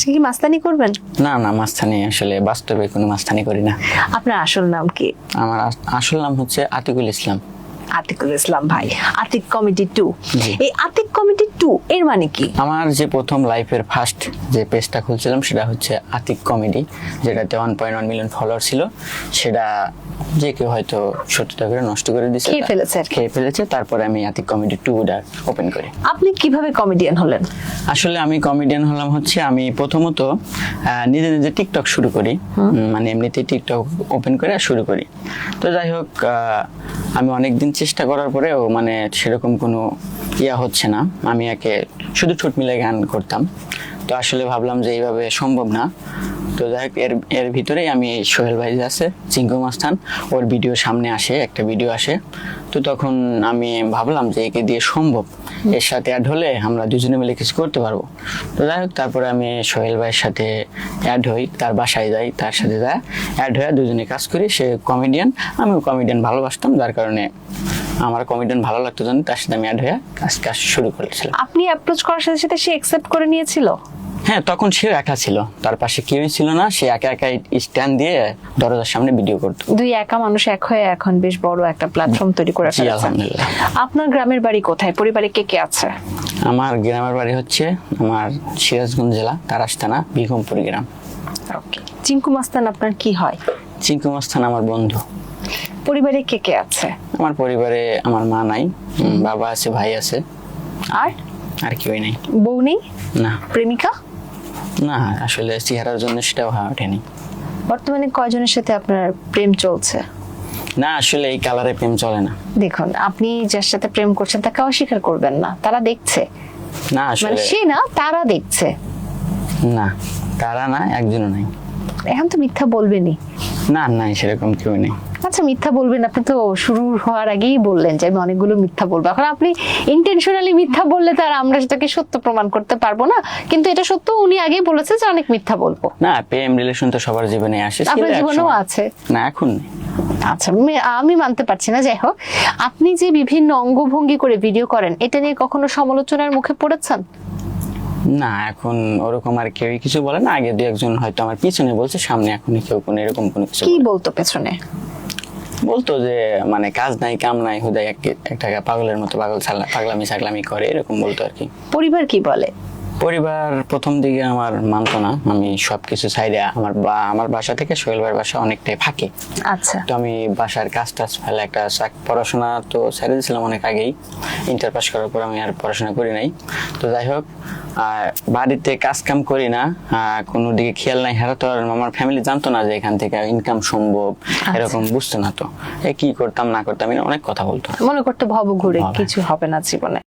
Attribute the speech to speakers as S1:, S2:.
S1: আজকে কি মাস্তানি করবেন?
S2: না না, মাস্তানি আসলে বাস্তবে কোনো মাস্তানি করি না।
S1: আপনার আসল নাম কি?
S2: আমার আসল নাম হচ্ছে আতিকুল ইসলাম।
S1: আতিকুল ইসলাম ভাই, আতিক কমেডি 2।
S2: জি।
S1: এই আতিক কমেডি 2 এর মানে কি?
S2: আমার যে প্রথম লাইফের ফার্স্ট যে পেজটা খুলছিলাম সেটা হচ্ছে আতিক কমেডি, যেটাতে 1.1 মিলিয়ন ফলোয়ার ছিল। সেটা যে কেউ হয়তো সত্যতা করে নষ্ট করে দিয়েছে, খেয়ে ফেলেছে। তারপরে আমি আতিক কমেডি 2টা ওপেন করি।
S1: আপনি কিভাবে কমেডিয়ান হলেন?
S2: আসলে আমি কমেডিয়ান হলাম হচ্ছে আমি প্রথমত নিজে নিজে টিকটক শুরু করি, মানে এমনিতে টিকটক ওপেন করে শুরু করি। তো যাই হোক, আমি অনেকদিন চেষ্টা করার পরেও মানে সেরকম কোনো হচ্ছে না। আমি শুধু ঠোঁট মিলাই গান করতাম। তো আসলে ভাবলাম যে এইভাবে সম্ভব না। তো যাই হোক, এর ভিতরেই আমি সোহেল ভাই যে আছে চিঙ্কু মাস্তান, ওর ভিডিও সামনে আসে, একটা ভিডিও আসে। তো তখন আমি ভাবলাম যে একে দিয়ে সম্ভব, এর সাথে অ্যাড হলে আমরা দুজনে মিলে কিছু করতে পারবো। তো যাই হোক, তারপরে আমি সোহেল ভাইয়ের সাথে অ্যাড হই, তার বাসায় যাই, তার সাথে যাই অ্যাড হয়ে দুজনে কাজ করি। সে কমেডিয়ান, আমিও কমেডিয়ান ভালোবাসতাম, যার কারণে আমার কমেডিয়ান ভালো লাগতো জন্য তার সাথে আমি অ্যাড হয়ে কাজ শুরু করেছিলাম।
S1: আপনি অ্যাপ্রোচ করার সাথে সাথে সে অ্যাকসেপ্ট করে নিয়েছিল?
S2: হ্যাঁ, তখন সেও একা ছিল, তার পাশে কেউই ছিল না। সে একা স্ট্যান্ড দিয়ে দরজার সামনে ভিডিও করতো।
S1: দুই একা মানুষ এক হয়ে এখন বেশ বড় একটা প্ল্যাটফর্ম তৈরি করে ফেলেছেন।
S2: আলহামদুলিল্লাহ।
S1: আপনার গ্রামের বাড়ি কোথায়? পরিবারে কে কে আছে?
S2: আমার গ্রামের বাড়ি হচ্ছে আমার সিরাজগঞ্জ জেলা তারাস থানা বিঘমপুর গ্রাম।
S1: ওকে। চিঙ্কু মাস্তান আপনার কি হয়?
S2: চিঙ্কু মাস্তান আমার বন্ধু।
S1: পরিবারে কে কে আছে?
S2: আমার পরিবারে আমার মা নাই, বাবা আছে, ভাই আছে, আর কেউই নেই।
S1: বউ নেই?
S2: না।
S1: প্রেমিকা?
S2: না, আসলে চেহারার জন্য সেটাও হয়ে ওঠেনি।
S1: বর্তমানে কয়জনের সাথে আপনার প্রেম চলছে?
S2: না, আসলে এই কালারে প্রেম চলে না।
S1: দেখুন, আপনি যার সাথে প্রেম করছেন তাকে অস্বীকার করবেন না, তারা দেখছে।
S2: না,
S1: মানে
S2: আসলে
S1: সে না, তারা দেখছে।
S2: না, তারা না, একজনও নাই।
S1: এখন তো মিথ্যা বলবেনই।
S2: না, নাই, সেরকম কেউ নেই।
S1: আচ্ছা, মিথ্যা বলবেন, আপনি তো শুরু হওয়ার আগেই বললেন যে আমি অনেকগুলো মিথ্যা বলবো। এখন আপনি ইন্টেনশনালি মিথ্যা বললে তার আমরা সেটাকে সত্য প্রমাণ করতে পারবো না, কিন্তু এটা সত্য, উনি আগেই বলেছে যে অনেক মিথ্যা বলবো।
S2: না, প্রেম রিলেশন তো সবার জীবনে আসে,
S1: আপনার জীবনেও আছে।
S2: না, এখন নেই।
S1: আচ্ছা, আমি মানতে পারছি না। যাই হোক, আপনি যে বিভিন্ন অঙ্গভঙ্গি করে ভিডিও করেন, এটা নিয়ে কখনো সমালোচনার মুখে পড়েছেন?
S2: না, এখন ওরকম আর কেউই কিছু বলে না। আগে দু একজন হয়তো আমার পিছনে বলছে, সামনে এখনই কেউ কোনো এরকম কোনো কিছু
S1: কি বলতো পেছনে?
S2: বলতো যে মানে কাজ নাই কাম নাই, হুদাই একটা পাগলের মতো পাগলামি করে, এরকম বলতো আর কি।
S1: পরিবার কি বলে?
S2: পরিবার প্রথম দিকে আমার মানতো না। আমি সবকিছু ছাইড়ে আমার বাসা থেকে সোহেল ভাইয়ের বাসা অনেকটাই ফাঁকে।
S1: আচ্ছা।
S2: তো আমি বাসার কাজ টাজ ফেলে একটা পড়াশোনা তো ছেড়ে দিয়েছিলাম অনেক আগেই। ইন্টার পাস করার পর আমি আর পড়াশোনা করি নাই। তো যাই হোক, বাড়িতে কাজ কাম করি না, কোনো দিকে খেয়াল নাই। হ্যাঁ, তো আমার ফ্যামিলি জানতো না যে এখান থেকে ইনকাম সম্ভব, এরকম বুঝতো না। তো কি করতাম না করতাম অনেক কথা বলতো,
S1: মনে করতে ভব ঘুরে কিছু হবে না জীবনে।